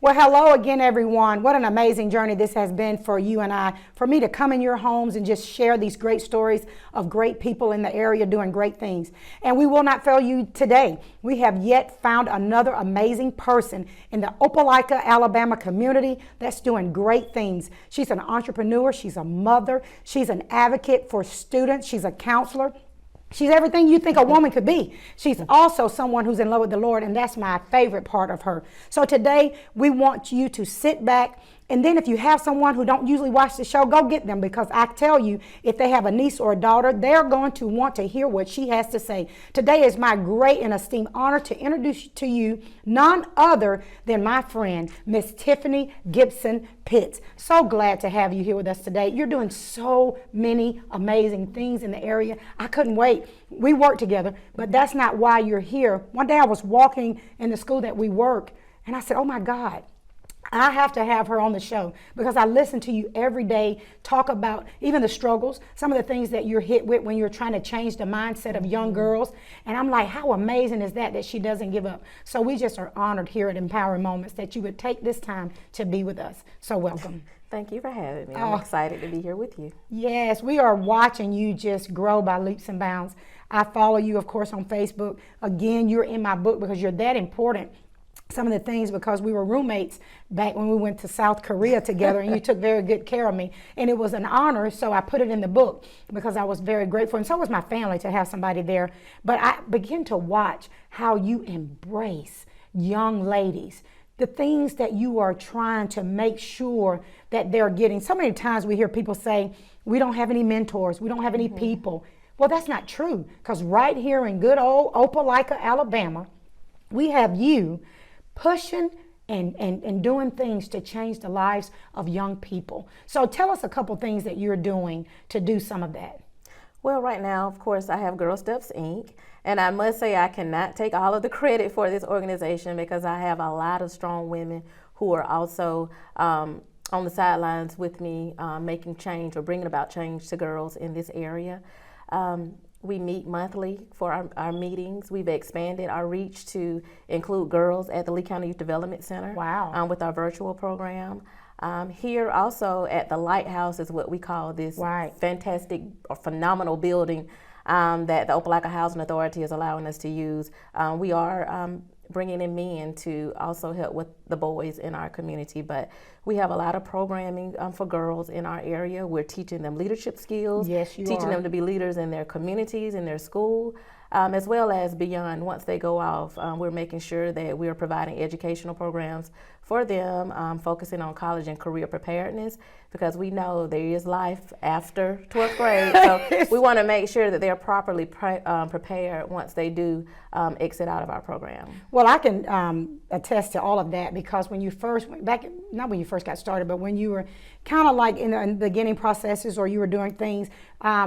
Well, hello again, everyone. What an amazing journey this has been for you and I. For me to come in your homes and just share these great stories of great people in the area doing great things. And we will not fail you today. We have yet found another amazing person in the Opelika, Alabama community that's doing great things. She's an entrepreneur. She's a mother. She's an advocate for students. She's a counselor. She's everything you think a woman could be. She's also someone who's in love with the Lord, and that's my favorite part of her. So today, we want you to sit back, and then if you have someone who don't usually watch the show, go get them, because I tell you, if they have a niece or a daughter, they're going to want to hear what she has to say. Today is my great and esteemed honor to introduce to you none other than my friend, Miss Tiffany Gibson-Pitts. So glad to have you here with us today. You're doing so many amazing things in the area. I couldn't wait. We work together, but that's not why you're here. One day I was walking in the school that we work, and I said, oh my God, I have to have her on the show, because I listen to you every day talk about even the struggles, some of the things that you're hit with when you're trying to change the mindset of young girls. And I'm like, how amazing is that she doesn't give up? So we just are honored here at Empowering Moments that you would take this time to be with us. So welcome. Thank you for having me. I'm excited to be here with you. Yes, we are watching you just grow by leaps and bounds. I follow you, of course, on Facebook. Again, you're in my book because you're that important. Some of the things, because we were roommates back when we went to South Korea together, and you took very good care of me. And it was an honor, so I put it in the book because I was very grateful. And so was my family to have somebody there. But I began to watch how you embrace young ladies, the things that you are trying to make sure that they're getting. So many times we hear people say, we don't have any mentors, we don't have any people. Well, that's not true, because right here in good old Opelika, Alabama, we have you pushing and doing things to change the lives of young people. So tell us a couple things that you're doing to do some of that. Well, right now, of course, I have Girl Steps, Inc. And I must say I cannot take all of the credit for this organization, because I have a lot of strong women who are also on the sidelines with me, making change or bringing about change to girls in this area. We meet monthly for our meetings. We've expanded our reach to include girls at the Lee County Youth Development Center. Wow. With our virtual program. Here also at the Lighthouse is what we call this fantastic or phenomenal building that the Opelika Housing Authority is allowing us to use. We are bringing in men to also help with the boys in our community, but we have a lot of programming for girls in our area. We're teaching them leadership skills, teaching them to be leaders in their communities, in their school, as well as beyond. Once they go off, we're making sure that we're providing educational programs for them, focusing on college and career preparedness, because we know there is life after 12th grade. So we want to make sure that they're properly prepared once they do exit out of our program. Well, I can attest to all of that, because when you first went back, not when you first got started, but when you were kind of like in the beginning processes, or you were doing things,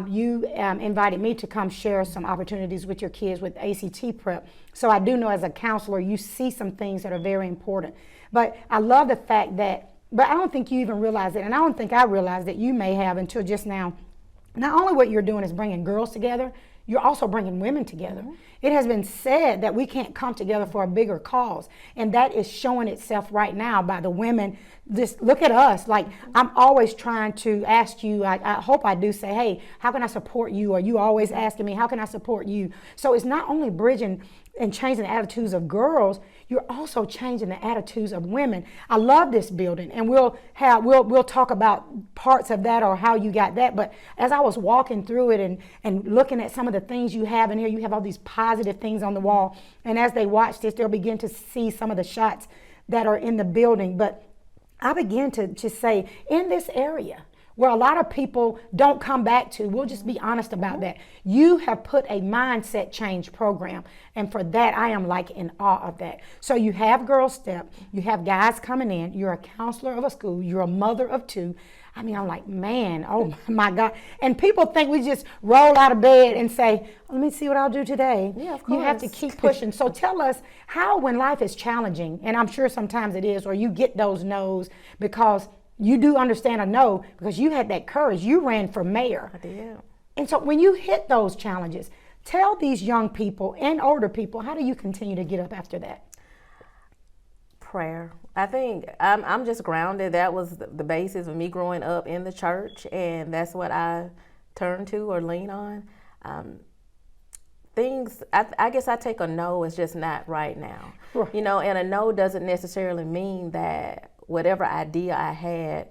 you invited me to come share some opportunities with your kids with ACT prep. So I do know as a counselor, you see some things that are very important. But I love the fact that, but I don't think you even realize it, and I don't think I realized that you may have until just now. Not only what you're doing is bringing girls together, you're also bringing women together. It has been said that we can't come together for a bigger cause, and that is showing itself right now by the women. Just look at us. Like, I'm always trying to ask you, I hope I do say, hey, how can I support you? Or you always asking me, how can I support you? So it's not only bridging and changing the attitudes of girls, you're also changing the attitudes of women. I love this building, and we'll talk about parts of that or how you got that. But as I was walking through it and looking at some of the things you have in here, you have all these positive things on the wall. And as they watch this, they'll begin to see some of the shots that are in the building. But I began to just say, in this area, where a lot of people don't come back to, we'll just be honest about that. You have put a mindset change program, and for that, I am like in awe of that. So you have Girl Step, you have guys coming in, you're a counselor of a school, you're a mother of two. I mean, I'm like, man, oh my God. And people think we just roll out of bed and say, let me see what I'll do today. Yeah, of course. You have to keep pushing. So tell us how, when life is challenging, and I'm sure sometimes it is, or you get those no's, because you do understand a no, because you had that courage. You ran for mayor. I did. And so when you hit those challenges, tell these young people and older people, how do you continue to get up after that? Prayer. I think I'm just grounded. That was the basis of me growing up in the church, and that's what I turn to or lean on. I guess I take a no as just not right now. Right. You know, and a no doesn't necessarily mean that whatever idea I had,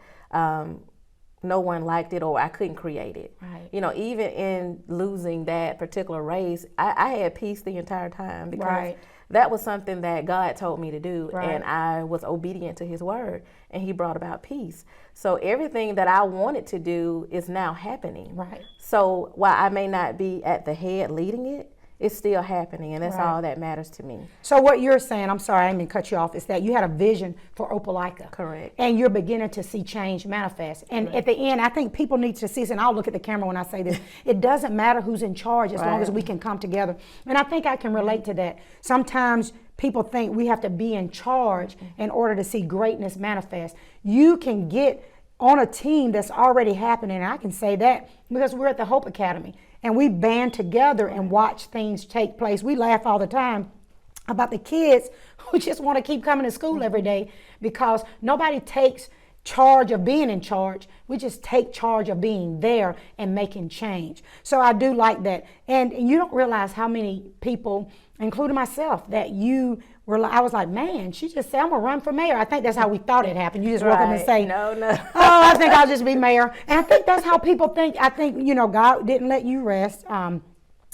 no one liked it or I couldn't create it. Right. You know, even in losing that particular race, I had peace the entire time because that was something that God told me to do, and I was obedient to his word, and he brought about peace. So everything that I wanted to do is now happening. Right. So while I may not be at the head leading it, it's still happening, and that's all that matters to me. So what you're saying, I'm sorry, I didn't mean to cut you off, is that you had a vision for Opelika. Correct. And you're beginning to see change manifest. And at the end, I think people need to see this, and I'll look at the camera when I say this, it doesn't matter who's in charge as long as we can come together. And I think I can relate to that. Sometimes people think we have to be in charge in order to see greatness manifest. You can get on a team that's already happening, and I can say that because we're at the Hope Academy. And we band together and watch things take place. We laugh all the time about the kids who just want to keep coming to school every day because nobody takes charge of being in charge. We just take charge of being there and making change. So I do like that. And you don't realize how many people, including myself, that you were, I was like, man, she just said, I'm going to run for mayor. I think that's how we thought it happened. You just woke up and say, no. Oh, I think I'll just be mayor. And I think that's how people think. I think, you know, God didn't let you rest.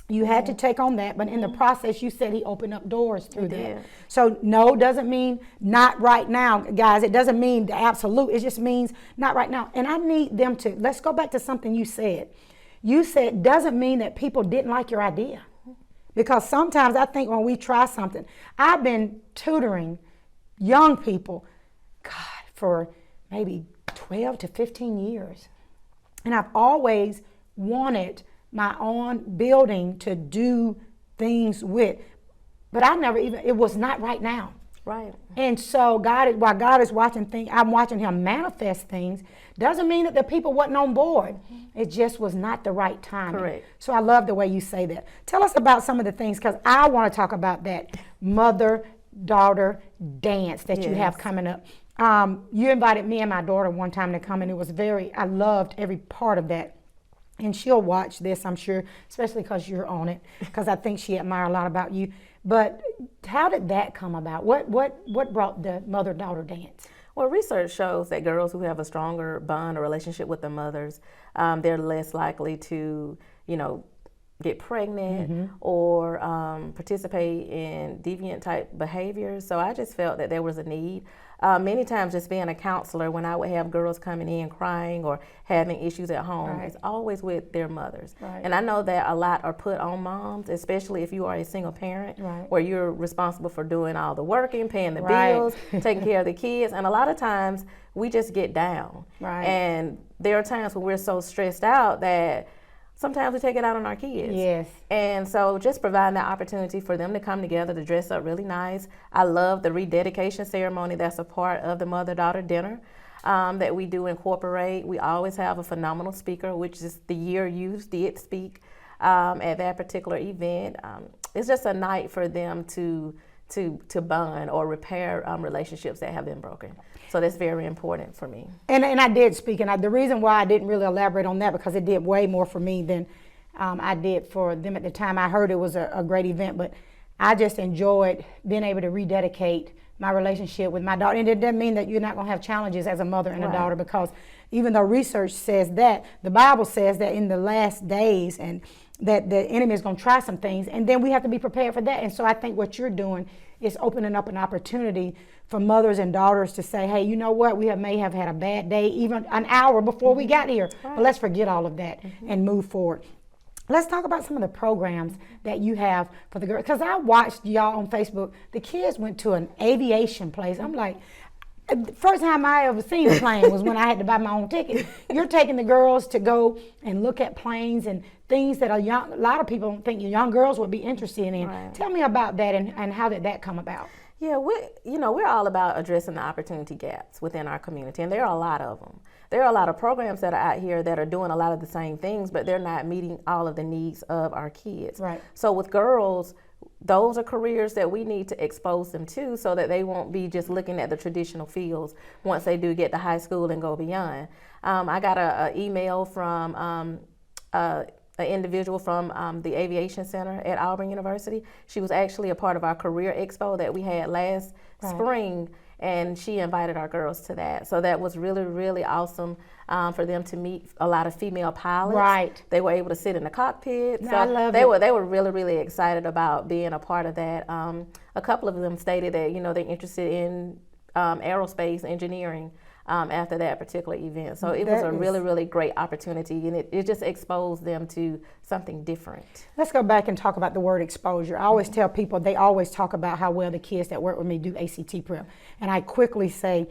You had to take on that, but in the process, you said he opened up doors through that. So no doesn't mean not right now, guys. It doesn't mean the absolute. It just means not right now. And I need them to, let's go back to something you said. You said doesn't mean that people didn't like your idea. Because sometimes I think when we try something, I've been tutoring young people, God, for maybe 12 to 15 years. And I've always wanted my own building to do things with, but I never even, it was not right now. Right. And so while God is watching things, I'm watching him manifest things, doesn't mean that the people wasn't on board. It just was not the right time. Correct. So I love the way you say that. Tell us about some of the things, because I want to talk about that mother-daughter dance that you have coming up. You invited me and my daughter one time to come, and it was I loved every part of that. And she'll watch this, I'm sure, especially because you're on it, because I think she admires a lot about you. But how did that come about? What brought the mother-daughter dance? Well, research shows that girls who have a stronger bond or relationship with their mothers, they're less likely to, get pregnant or participate in deviant type behaviors. So I just felt that there was a need. Many times just being a counselor, when I would have girls coming in crying or having issues at home, it's always with their mothers. Right. And I know that a lot are put on moms, especially if you are a single parent, where you're responsible for doing all the working, paying the bills, taking care of the kids. And a lot of times we just get down. Right. And there are times when we're so stressed out that sometimes we take it out on our kids. Yes. And so just providing that opportunity for them to come together to dress up really nice. I love the rededication ceremony that's a part of the mother-daughter dinner that we do incorporate. We always have a phenomenal speaker, which is the year you did speak at that particular event. It's just a night for them to bond or repair relationships that have been broken. So that's very important for me. And I did speak, and the reason why I didn't really elaborate on that, because it did way more for me than I did for them at the time. I heard it was a great event, but I just enjoyed being able to rededicate my relationship with my daughter. And it doesn't mean that you're not going to have challenges as a mother and a daughter, because even though research says that, the Bible says that in the last days and that the enemy is going to try some things, and then we have to be prepared for that. And so I think what you're doing is opening up an opportunity for mothers and daughters to say, hey, you know what, we may have had a bad day even an hour before we got here, but let's forget all of that and move forward. Let's talk about some of the programs that you have for the girls, because I watched y'all on Facebook. The kids went to an aviation place. I'm like, first time I ever seen a plane was when I had to buy my own ticket. You're taking the girls to go and look at planes and things that a lot of people think young girls would be interested in. Right. Tell me about that and how did that come about? Yeah, we're all about addressing the opportunity gaps within our community, and there are a lot of them. There are a lot of programs that are out here that are doing a lot of the same things, but they're not meeting all of the needs of our kids. Right. So with girls, those are careers that we need to expose them to so that they won't be just looking at the traditional fields once they do get to high school and go beyond. I got an email from an individual from the Aviation Center at Auburn University. She was actually a part of our career expo that we had last spring, and she invited our girls to that. So that was really, really awesome for them to meet a lot of female pilots. Right. They were able to sit in the cockpit. No, so I love they it. They were really, really excited about being a part of that. A couple of them stated that, they're interested in aerospace engineering after that particular event. So it was a really, really great opportunity, and it just exposed them to something different. Let's go back and talk about the word exposure. I always tell people, they always talk about how well the kids that work with me do ACT prep. And I quickly say,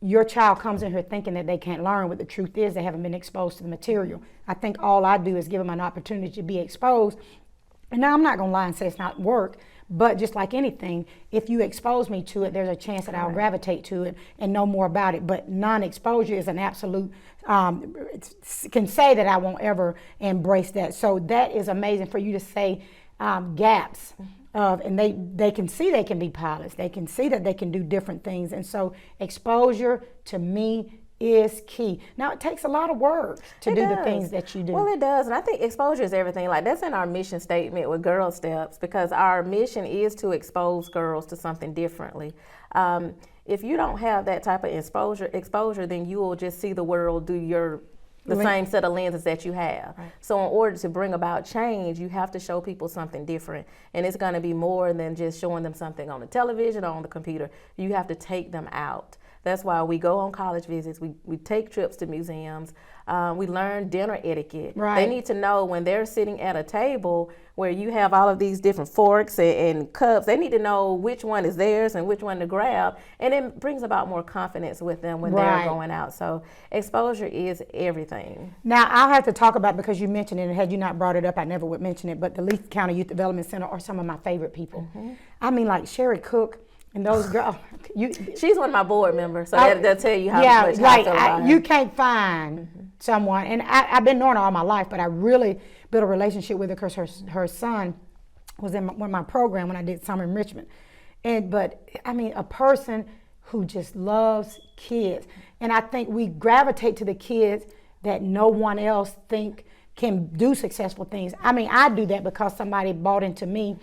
your child comes in here thinking that they can't learn, but the truth is they haven't been exposed to the material. I think all I do is give them an opportunity to be exposed. And now I'm not gonna lie and say it's not work, but just like anything, if you expose me to it, there's a chance that I'll gravitate to it and know more about it. But non-exposure is an absolute, can say that I won't ever embrace that. So that is amazing for you to say gaps. And they can see they can be pilots. They can see that they can do different things. And so exposure to me is key. Now, it takes a lot of work to do the things that you do. Well, it does. And I think exposure is everything. Like, that's in our mission statement with Girl Steps, because our mission is to expose girls to something differently. If you don't have that type of exposure, then you will just see the world through the same set of lenses that you have. Right. So in order to bring about change, you have to show people something different. And it's going to be more than just showing them something on the television or on the computer. You have to take them out. That's why we go on college visits. We take trips to museums. We learn dinner etiquette. Right. They need to know when they're sitting at a table where you have all of these different forks and cups, they need to know which one is theirs and which one to grab. And it brings about more confidence with them when they're going out. So exposure is everything. Now, I'll have to talk about, because you mentioned it, and had you not brought it up, I never would mention it, but the Leith County Youth Development Center are some of my favorite people. Mm-hmm. I mean, like Sherry Cook. And those girls, she's one of my board members, so they'll tell you how much I feel about her. You can't find someone, and I've been knowing her all my life, but I really built a relationship with her because her son was in one of my program when I did summer enrichment. But I mean, a person who just loves kids, and I think we gravitate to the kids that no one else think can do successful things. I mean, I do that because somebody bought into me,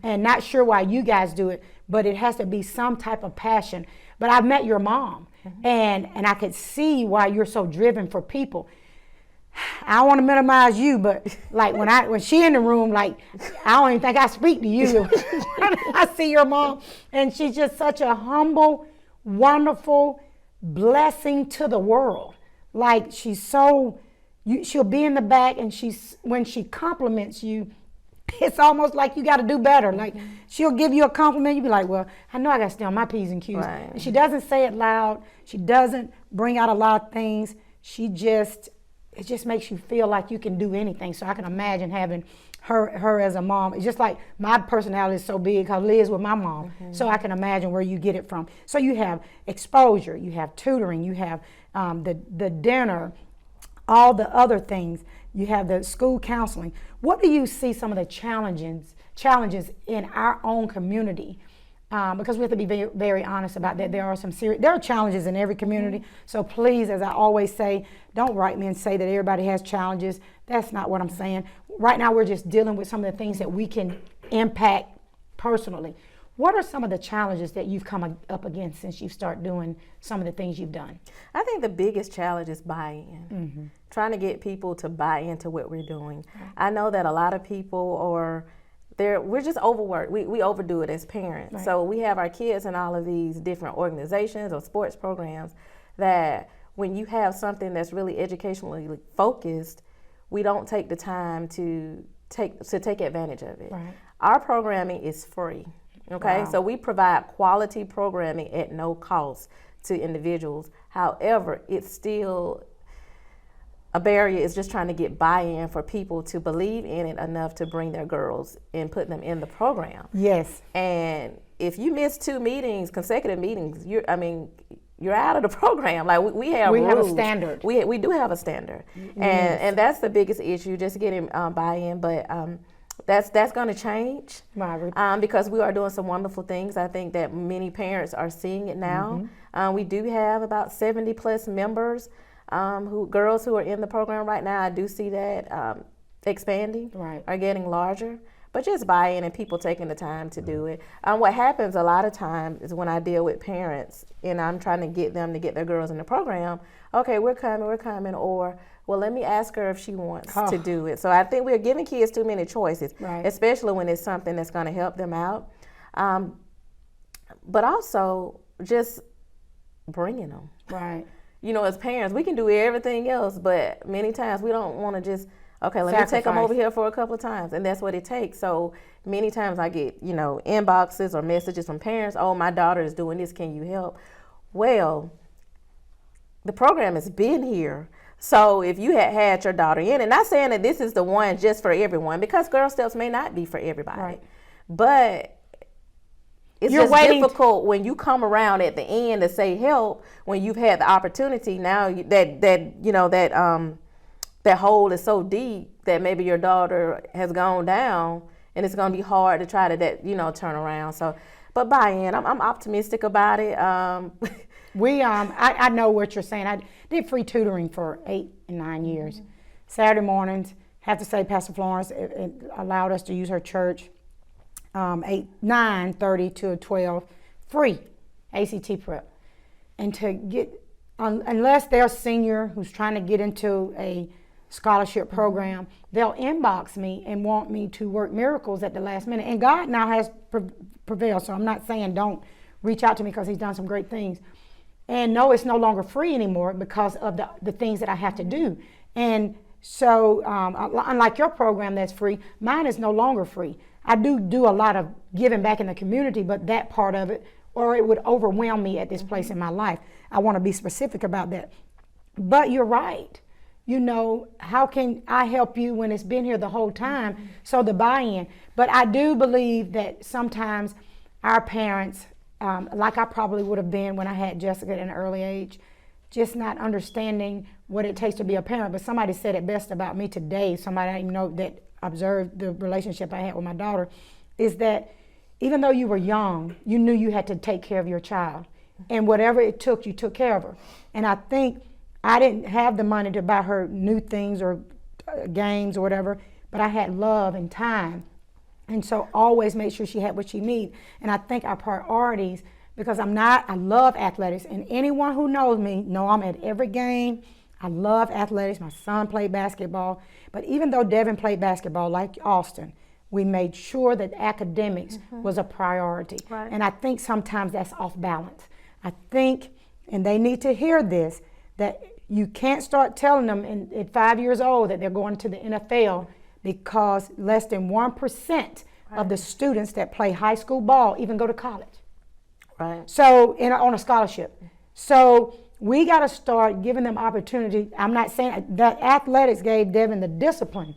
and not sure why you guys do it, but it has to be some type of passion. But I've met your mom, and I could see why you're so driven for people. I don't want to minimize you, but like when she in the room, like I don't even think I speak to you. I see your mom, and she's just such a humble, wonderful blessing to the world. Like she's so, she'll be in the back, and when she compliments you, it's almost like you got to do better. Like she'll give you a compliment, you be like, well, I know I got to stay on my P's and Q's. Right. And she doesn't say it loud. She doesn't bring out a lot of things. It just makes you feel like you can do anything. So I can imagine having her as a mom. It's just like my personality is so big because Liz was my mom. Mm-hmm. So I can imagine where you get it from. So you have exposure, you have tutoring, you have the dinner, all the other things. You have the school counseling. What do you see some of the challenges in our own community? Because we have to be very, very honest about that. There are challenges in every community. So please, as I always say, don't write me and say that everybody has challenges. That's not what I'm saying. Right now, we're just dealing with some of the things that we can impact personally. What are some of the challenges that you've come up against since you've started doing some of the things you've done? I think the biggest challenge is buy-in. Mm-hmm. Trying to get people to buy into what we're doing. Right. I know that a lot of people we're just overworked. We overdo it as parents. Right. So we have our kids in all of these different organizations or sports programs that when you have something that's really educationally focused, we don't take the time to take advantage of it. Right. Our programming is free. Okay, wow. So we provide quality programming at no cost to individuals. However, it's still a barrier is just trying to get buy-in for people to believe in it enough to bring their girls and put them in the program. Yes. And if you miss 2 consecutive meetings, you're out of the program. Like we have rules. Have a standard. We do have a standard, and that's the biggest issue, just getting buy-in. But that's going to change Right. because we are doing some wonderful things. I think that many parents are seeing it now. We do have about 70 plus members, girls who are in the program right now. I do see that expanding, are getting larger. But just buy-in and people taking the time to do it. What happens a lot of times is when I deal with parents and I'm trying to get them to get their girls in the program, okay, we're coming, or, well, let me ask her if she wants to do it. So I think we're giving kids too many choices, especially when it's something that's going to help them out. But also just bringing them. Right. You know, as parents, we can do everything else, but many times we don't want to just, okay, let me take them over here for a couple of times, and that's what it takes. So many times I get, inboxes or messages from parents, oh, my daughter is doing this, can you help? Well, the program has been here. So if you had your daughter in, and not saying that this is the one just for everyone, because Girl Steps may not be for everybody, but it's just difficult when you come around at the end to say help when you've had the opportunity. Now that hole is so deep that maybe your daughter has gone down, and it's going to be hard to try to turn around. So, but buy in. I'm optimistic about it. I know what you're saying. I did free tutoring for 8 and 9 years. Saturday mornings, have to say Pastor Florence it allowed us to use her church 9:30 to 12, free ACT prep. And to get, unless they're a senior who's trying to get into a scholarship program, they'll inbox me and want me to work miracles at the last minute. And God now has prevailed, so I'm not saying don't reach out to me because he's done some great things. And no, it's no longer free anymore because of the things that I have to do. And so unlike your program that's free, mine is no longer free. I do a lot of giving back in the community, but that part of it, or it would overwhelm me at this place in my life. I want to be specific about that. But you're right. How can I help you when it's been here the whole time? So the buy-in. But I do believe that sometimes our parents, like I probably would have been when I had Jessica at an early age, just not understanding what it takes to be a parent. But somebody said it best about me today, somebody I even know that observed the relationship I had with my daughter, is that even though you were young, you knew you had to take care of your child. And whatever it took, you took care of her. And I think I didn't have the money to buy her new things or games or whatever, but I had love and time. And so always make sure she had what she needed. And I think our priorities, because I love athletics, and anyone who knows me know I'm at every game. I love athletics. My son played basketball. But even though Devin played basketball like Austin, we made sure that academics was a priority. Right. And I think sometimes that's off balance. I think, and they need to hear this, that you can't start telling them at 5 years old that they're going to the NFL because less than 1% of the students that play high school ball even go to college. Right. So on a scholarship. So we got to start giving them opportunity. I'm not saying that athletics gave Devin the discipline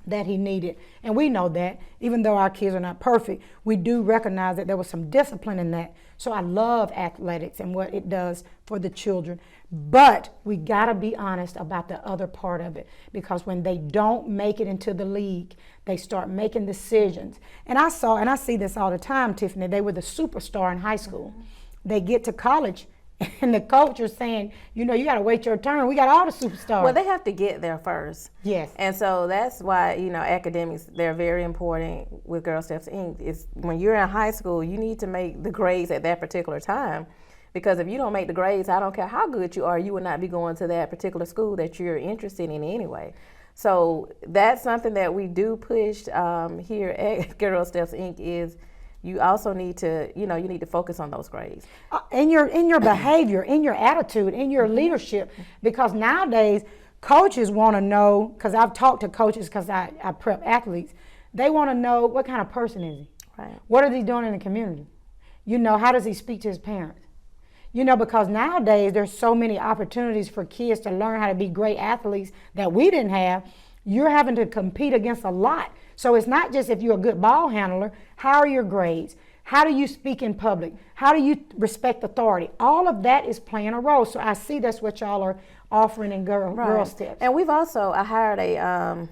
that he needed. And we know that. Even though our kids are not perfect, we do recognize that there was some discipline in that. So I love athletics and what it does for the children. But we got to be honest about the other part of it, because when they don't make it into the league, they start making decisions. And I see this all the time, Tiffany. They were the superstar in high school. They get to college, and the coach is saying, you got to wait your turn. We got all the superstars. Well, they have to get there first. Yes. And so that's why, academics, they're very important with Girl Steps Inc. Is when you're in high school, you need to make the grades at that particular time. Because if you don't make the grades, I don't care how good you are, you will not be going to that particular school that you're interested in anyway. So that's something that we do push here at Girl Steps Inc. is you also need to, you need to focus on those grades. In your behavior, in your attitude, in your leadership. Because nowadays, coaches want to know, because I've talked to coaches because I prep athletes, they want to know what kind of person is he? Right. What is he doing in the community? How does he speak to his parents? Because nowadays there's so many opportunities for kids to learn how to be great athletes that we didn't have. You're having to compete against a lot. So it's not just if you're a good ball handler, how are your grades? How do you speak in public? How do you respect authority? All of that is playing a role. So I see that's what y'all are offering in Girl Steps. And we've also, I hired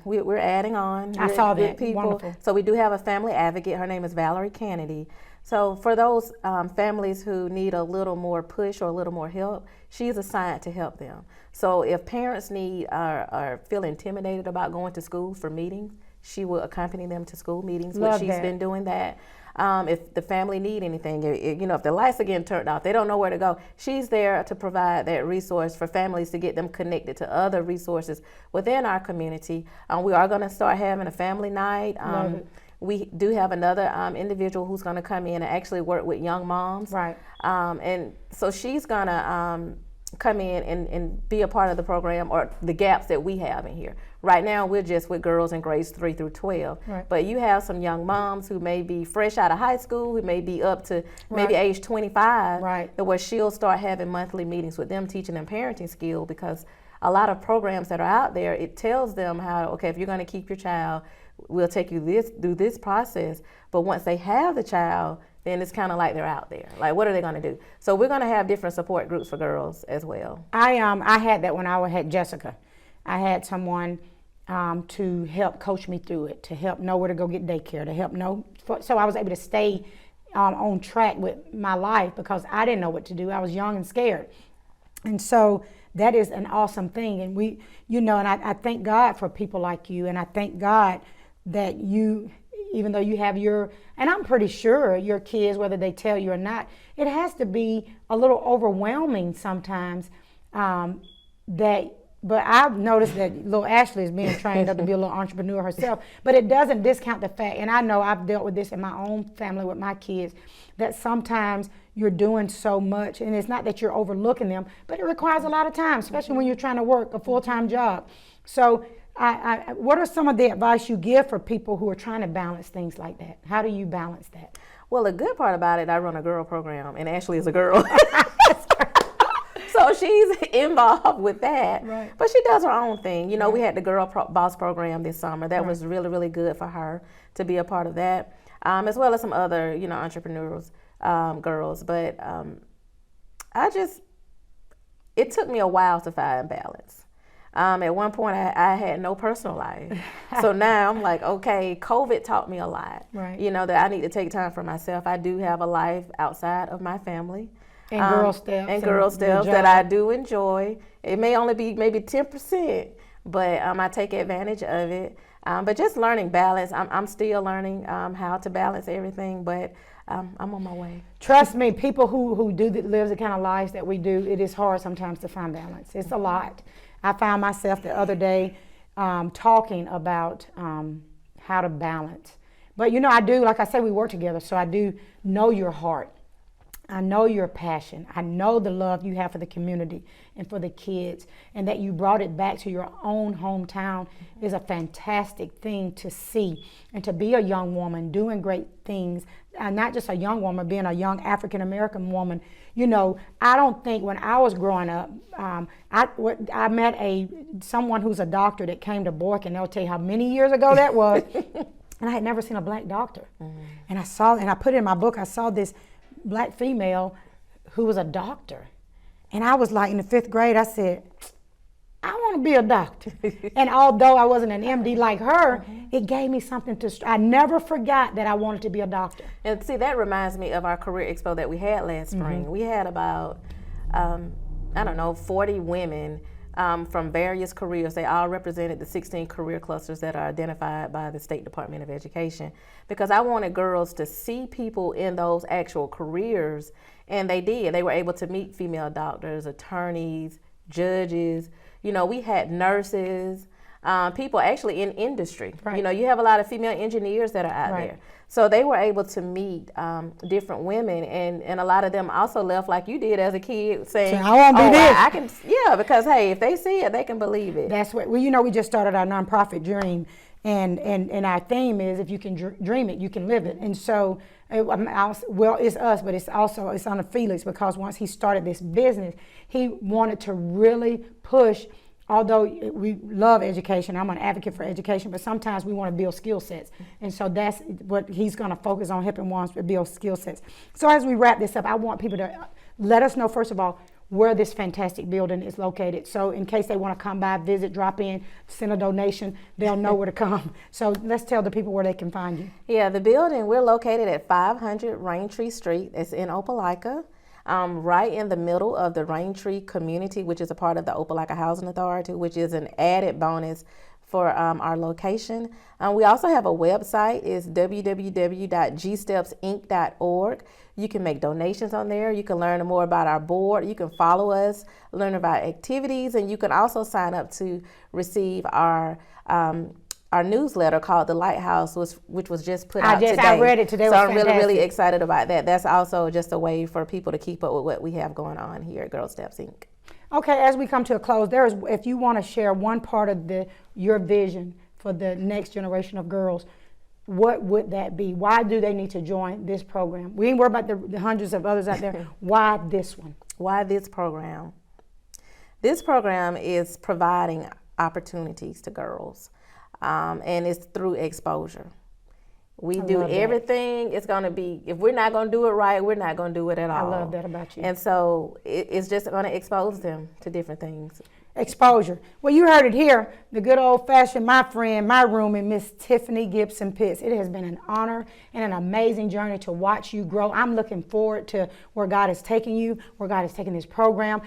we're adding on. I saw that. People. Wonderful. So we do have a family advocate. Her name is Valerie Kennedy. So for those families who need a little more push or a little more help, she's assigned to help them. So if parents feel intimidated about going to school for meetings, she will accompany them to school meetings. She's been doing that. If the family need anything, if the lights are getting turned off, they don't know where to go, she's there to provide that resource for families to get them connected to other resources within our community. We are going to start having a family night. We do have another individual who's going to come in and actually work with young moms. Right. And so she's going to come in and be a part of the program or the gaps that we have in here. Right now, we're just with girls in grades 3 through 12. Right. But you have some young moms who may be fresh out of high school, who may be up to maybe age 25, where she'll start having monthly meetings with them, teaching them parenting skill, because a lot of programs that are out there, it tells them how, okay, if you're going to keep your child, we'll take you through this process. But once they have the child, then it's kind of like they're out there. Like, what are they going to do? So we're going to have different support groups for girls as well. I had that when I had Jessica. I had someone to help coach me through it, to help know where to go get daycare, to help know. So I was able to stay on track with my life because I didn't know what to do. I was young and scared. And so that is an awesome thing. And we, and I thank God for people like you. And I thank God that you, even though you have and I'm pretty sure your kids, whether they tell you or not, it has to be a little overwhelming sometimes but I've noticed that little Ashley is being trained up to be a little entrepreneur herself, but it doesn't discount the fact, and I know I've dealt with this in my own family with my kids, that sometimes you're doing so much, and it's not that you're overlooking them, but it requires a lot of time, especially when you're trying to work a full-time job. So what are some of the advice you give for people who are trying to balance things like that? How do you balance that? Well, the good part about it, I run a girl program, and Ashley is a girl. So she's involved with that, but she does her own thing. We had the Girl Boss program this summer. That was really, really good for her to be a part of that, as well as some other, entrepreneurs, girls. But it took me a while to find balance. At one point, I had no personal life. So now I'm like, okay, COVID taught me a lot. That I need to take time for myself. I do have a life outside of my family. And Girl Steps. And Girl Steps that I do enjoy. It may only be maybe 10%, but I take advantage of it. But just learning balance. I'm still learning how to balance everything, but I'm on my way. Trust me, people who live the kind of lives that we do, it is hard sometimes to find balance. It's a lot. I found myself the other day talking about how to balance. But I do, like I said, we work together, so I do know your heart. I know your passion. I know the love you have for the community and for the kids, and that you brought it back to your own hometown is a fantastic thing to see. And to be a young woman doing great things, and not just a young woman, being a young African-American woman. I don't think when I was growing up, I met someone who's a doctor that came to Boykin. They'll tell you how many years ago that was. And I had never seen a black doctor. And I put it in my book, I saw this black female who was a doctor. And I was like, in the 5th grade, I said, I want to be a doctor. And although I wasn't an MD like her, it gave me something I never forgot that I wanted to be a doctor. And see, that reminds me of our career expo that we had last spring. We had about, 40 women from various careers. They all represented the 16 career clusters that are identified by the State Department of Education, because I wanted girls to see people in those actual careers, and they did. They were able to meet female doctors, attorneys, judges. We had nurses, people actually in industry. You have a lot of female engineers that are out there. So they were able to meet different women, and a lot of them also left like you did as a kid, saying, I want to do this. I can, because hey, if they see it, they can believe it. That's what, we just started our nonprofit Dream, and our theme is, if you can dream it, you can live it. And so, it's us, but it's on Felix, because once he started this business, he wanted to really push although we love education, I'm an advocate for education, but sometimes we want to build skill sets. And so that's what he's going to focus on, helping ones to build skill sets. So as we wrap this up, I want people to let us know, first of all, where this fantastic building is located. So in case they want to come by, visit, drop in, send a donation, they'll know where to come. So let's tell the people where they can find you. Yeah, the building, we're located at 500 Raintree Street. It's in Opelika, right in the middle of the Raintree community, which is a part of the Opelika Housing Authority, which is an added bonus for our location. We also have a website. It's www.gstepsinc.org. You can make donations on there. You can learn more about our board. You can follow us, learn about activities, and you can also sign up to receive our newsletter called The Lighthouse, which was just put out today. I read it today. So I'm really excited about that. That's also just a way for people to keep up with what we have going on here at Girl Steps Inc. Okay, as we come to a close, if you want to share one part of your vision for the next generation of girls, what would that be? Why do they need to join this program? We ain't worried about the hundreds of others out there. Why this one? Why this program? This program is providing opportunities to girls, and it's through exposure. We do everything. It's going to be, if we're not going to do it right, we're not going to do it at all. I love that about you. And so it's just going to expose them to different things. Exposure. Well, you heard it here. The good old-fashioned, my friend, my roommate, Miss Tiffany Gibson-Pitts. It has been an honor and an amazing journey to watch you grow. I'm looking forward to where God is taking you, where God is taking this program.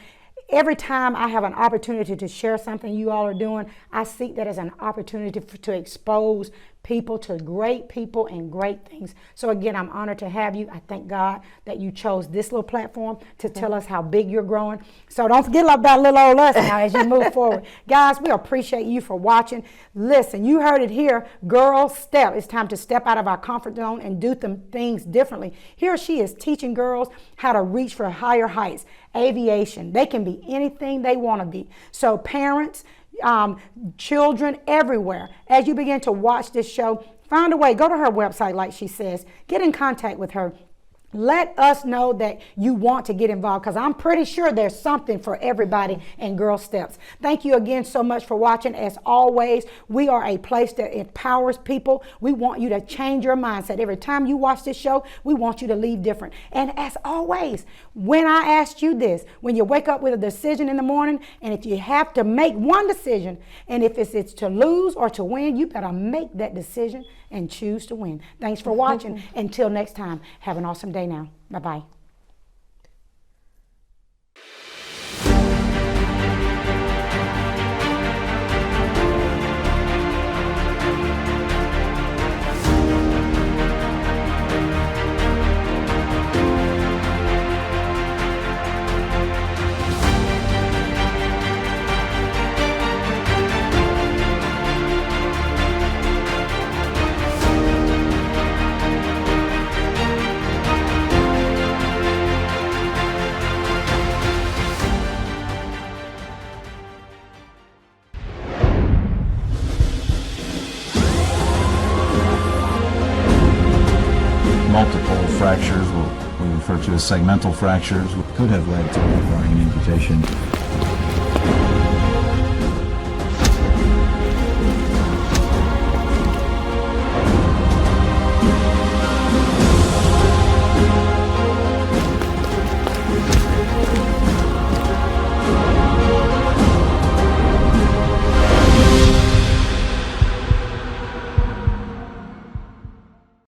Every time I have an opportunity to share something you all are doing, I seek that as an opportunity to expose people to great people and great things. So again, I'm honored to have you. I thank God that you chose this little platform to tell us how big you're growing. So don't forget about little old us now as you move forward. Guys, we appreciate you for watching. Listen, you heard it here. Girl, step. It's time to step out of our comfort zone and do things differently. Here she is teaching girls how to reach for higher heights. Aviation. They can be anything they want to be. So parents, children everywhere, as you begin to watch this show, find a way, go to her website like she says, get in contact with her. Let us know that you want to get involved, because I'm pretty sure there's something for everybody in Girl Steps. Thank you again so much for watching. As always, we are a place that empowers people. We want you to change your mindset. Every time you watch this show, we want you to leave different. And as always, when I asked you this, when you wake up with a decision in the morning, and if you have to make one decision, and if it's to lose or to win, you better make that decision and choose to win. Thanks for watching. Until next time, have an awesome day now. Bye-bye. Multiple fractures, what we refer to as segmental fractures, could have led to a brain amputation.